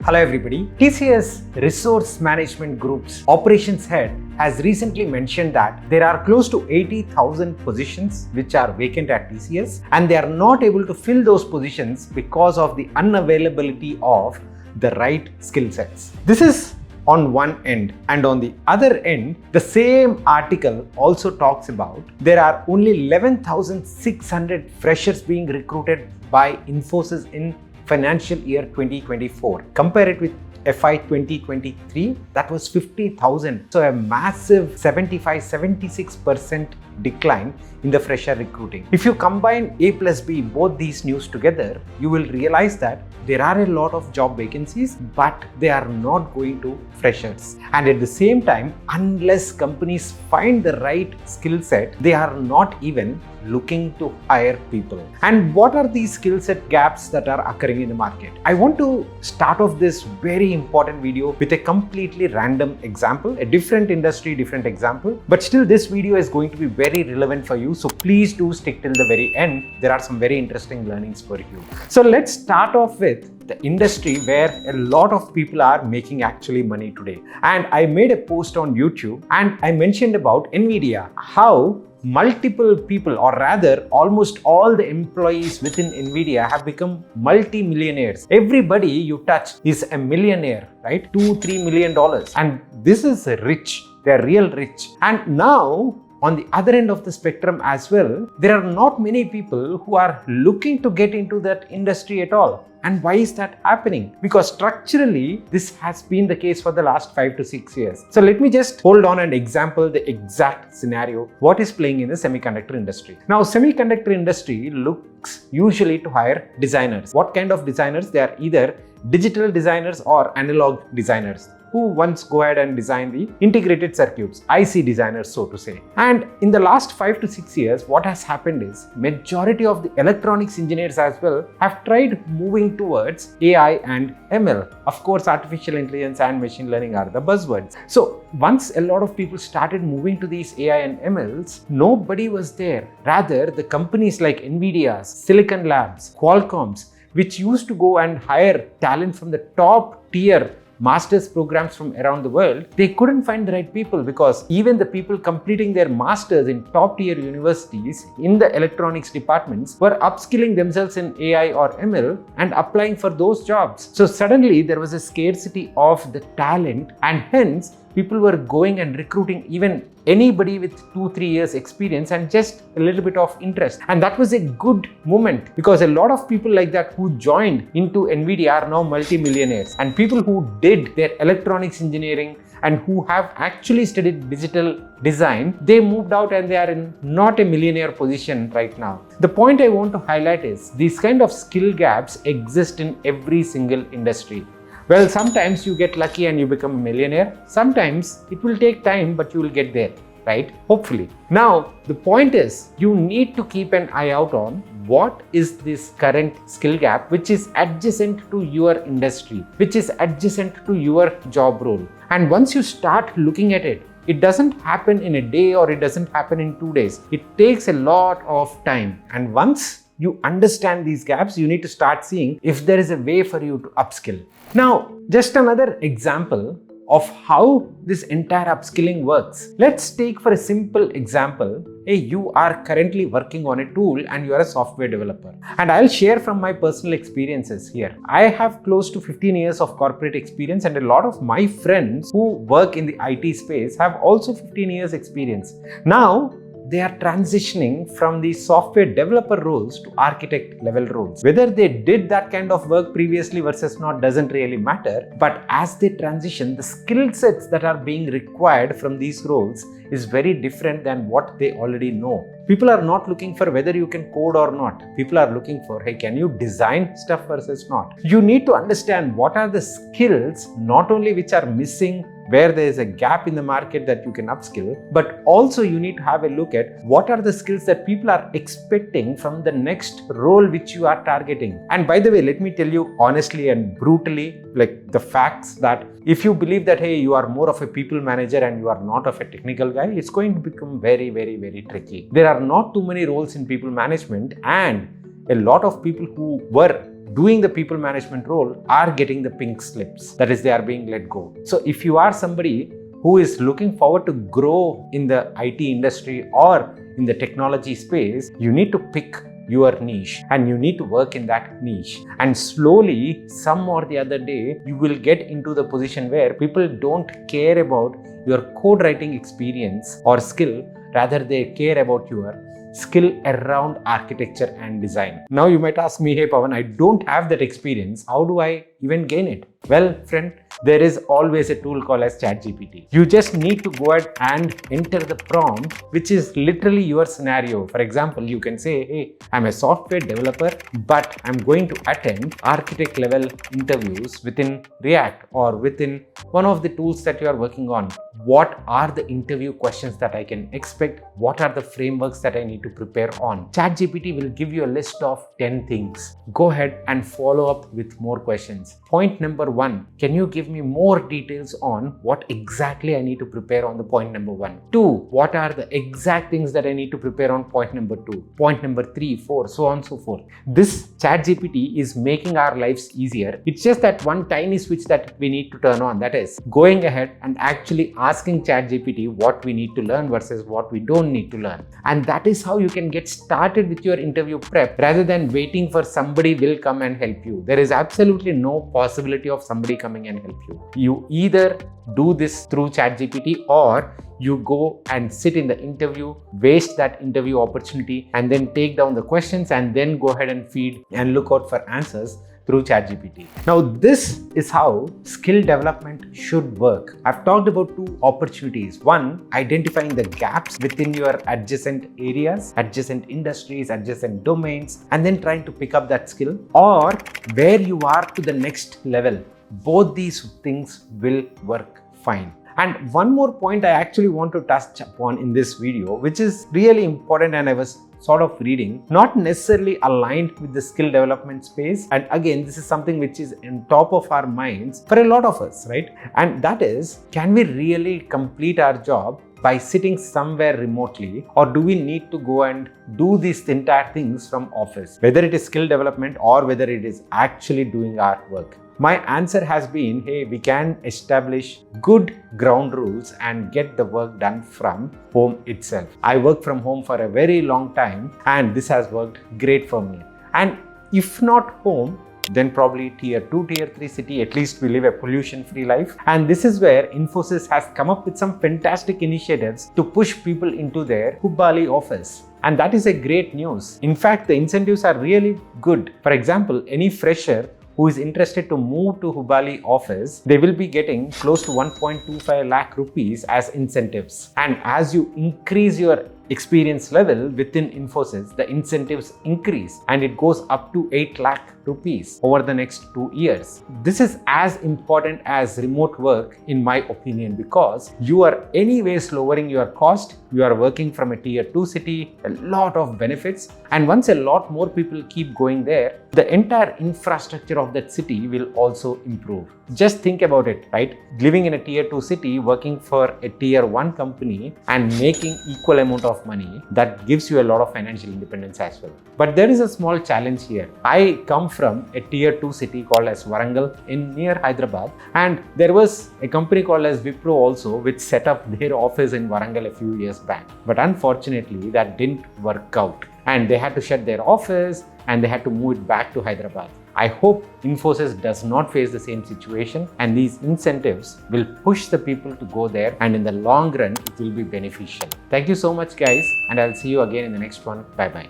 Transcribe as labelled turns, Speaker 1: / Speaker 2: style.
Speaker 1: Hello everybody. TCS Resource Management Group's operations head has recently mentioned that there are close to 80,000 positions which are vacant at TCS and they are not able to fill those positions because of the unavailability of the right skill sets. This is on one end, and on the other end, the same article also talks about there are only 11,600 freshers being recruited by Infosys in financial year 2024. Compare it with FY 2023, that was 50,000. So a massive 76% decline in the fresher recruiting. If you combine A plus B, both these news together, you will realize that there are a lot of job vacancies, but they are not going to freshers. And at the same time, unless companies find the right skill set, they are not even looking to hire people. And what are these skill set gaps that are occurring in the market? I want to start off this very important video with a completely random example, a different industry, different example, but still this video is going to be very relevant for you. So please do stick till the very end. There are some very interesting learnings for you. So let's start off with the industry where a lot of people are making actually money today. And I made a post on YouTube and I mentioned about Nvidia, how multiple people, or rather almost all the employees within Nvidia have become multi-millionaires. Everybody you touch is a millionaire, right? $2-3 million. And this is rich. They're real rich. And now, on the other end of the spectrum as well, there are not many people who are looking to get into that industry at all. And why is that happening? Because structurally, this has been the case for the last 5 to 6 years. So let me just hold on and example the exact scenario, what is playing in the semiconductor industry. Now, semiconductor industry looks usually to hire designers. What kind of designers? They are either digital designers or analog designers, who once go ahead and design the integrated circuits, IC designers, so to say. And in the last 5 to 6 years, what has happened is majority of the electronics engineers as well have tried moving towards AI and ML. Of course, artificial intelligence and machine learning are the buzzwords. So once a lot of people started moving to these AI and MLs, nobody was there. Rather, the companies like Nvidia, Silicon Labs, Qualcomm's, which used to go and hire talent from the top tier master's programs from around the world, they couldn't find the right people, because even the people completing their masters in top tier universities in the electronics departments were upskilling themselves in AI or ML and applying for those jobs. So suddenly there was a scarcity of the talent, and hence people were going and recruiting even anybody with 2-3 years experience and just a little bit of interest. And that was a good moment, because a lot of people like that who joined into Nvidia are now multi-millionaires. And people who did their electronics engineering and who have actually studied digital design, they moved out and they are in not a millionaire position right now. The point I want to highlight is these kind of skill gaps exist in every single industry. Well, sometimes you get lucky and you become a millionaire. Sometimes it will take time, but you will get there, right? Hopefully. Now, the point is you need to keep an eye out on what is this current skill gap which is adjacent to your industry, which is adjacent to your job role. And once you start looking at it, it doesn't happen in a day or it doesn't happen in 2 days. It takes a lot of time. And once you understand these gaps, you need to start seeing if there is a way for you to upskill. Now, just another example of how this entire upskilling works. Let's take for a simple example, you are currently working on a tool and you are a software developer. And I'll share from my personal experiences here. I have close to 15 years of corporate experience, and a lot of my friends who work in the IT space have also 15 years experience. Now, they are transitioning from the software developer roles to architect level roles. Whether they did that kind of work previously versus not doesn't really matter. But as they transition, the skill sets that are being required from these roles is very different than what they already know. People are not looking for whether you can code or not. People are looking for, hey, can you design stuff versus not? You need to understand what are the skills, not only which are missing, where there is a gap in the market that you can upskill, but also you need to have a look at what are the skills that people are expecting from the next role which you are targeting. And by the way, let me tell you honestly and brutally, like the facts, that if you believe that, hey, you are more of a people manager and you are not of a technical guy, it's going to become very, very, very tricky. There are not too many roles in people management, and a lot of people who were doing the people management role are getting the pink slips. That is, they are being let go. So if you are somebody who is looking forward to grow in the IT industry or in the technology space, you need to pick your niche and you need to work in that niche. And slowly, some or the other day, you will get into the position where people don't care about your code writing experience or skill, rather they care about your skill around architecture and design. Now you might ask me, hey Pavan, I don't have that experience. How do I even gain it? Well, friend, there is always a tool called as ChatGPT. You just need to go ahead and enter the prompt, which is literally your scenario. For example, you can say, hey, I'm a software developer, but I'm going to attend architect level interviews within React or within one of the tools that you are working on. What are the interview questions that I can expect? What are the frameworks that I need to prepare on? ChatGPT will give you a list of 10 things. Go ahead and follow up with more questions. Point number 1, can you give me more details on what exactly I need to prepare on the point number 1? 2, what are the exact things that I need to prepare on point number 2? Point number 3, 4, so on and so forth. This ChatGPT is making our lives easier. It's just that one tiny switch that we need to turn on. That is going ahead and actually asking ChatGPT what we need to learn versus what we don't need to learn. And that is how you can get started with your interview prep rather than waiting for somebody will come and help you. There is absolutely no possibility of somebody coming and help you. You either do this through ChatGPT or you go and sit in the interview, waste that interview opportunity, and then take down the questions and then go ahead and feed and look out for answers through ChatGPT. Now, this is how skill development should work. I've talked about 2 opportunities. One, identifying the gaps within your adjacent areas, adjacent industries, adjacent domains, and then trying to pick up that skill, or where you are to the next level. Both these things will work fine. And one more point I actually want to touch upon in this video, which is really important, and I was sort of reading, not necessarily aligned with the skill development space. And again, this is something which is on top of our minds for a lot of us, right? And that is, can we really complete our job by sitting somewhere remotely, or do we need to go and do these entire things from office, whether it is skill development or whether it is actually doing our work? My answer has been, hey, we can establish good ground rules and get the work done from home itself. I work from home for a very long time and this has worked great for me. And if not home, then probably tier 2, tier 3 city, at least we live a pollution-free life. And this is where Infosys has come up with some fantastic initiatives to push people into their Hubballi office. And that is a great news. In fact, the incentives are really good. For example, any fresher who is interested to move to Hubballi office, they will be getting close to 1.25 lakh rupees as incentives. And as you increase your experience level within Infosys, the incentives increase and it goes up to 8 lakh rupees over the next 2 years. This is as important as remote work in my opinion, because you are anyways lowering your cost, you are working from a tier 2 city, a lot of benefits, and once a lot more people keep going there, the entire infrastructure of that city will also improve. Just think about it, right? Living in a tier 2 city, working for a tier 1 company and making equal amount of money, that gives you a lot of financial independence as well. But there is a small challenge here. I come from a tier 2 city called as Warangal in near Hyderabad, and there was a company called as Wipro also which set up their office in Warangal a few years back. But unfortunately that didn't work out and they had to shut their office and they had to move it back to Hyderabad. I hope Infosys does not face the same situation and these incentives will push the people to go there, and in the long run, it will be beneficial. Thank you so much guys, and I'll see you again in the next one. Bye bye.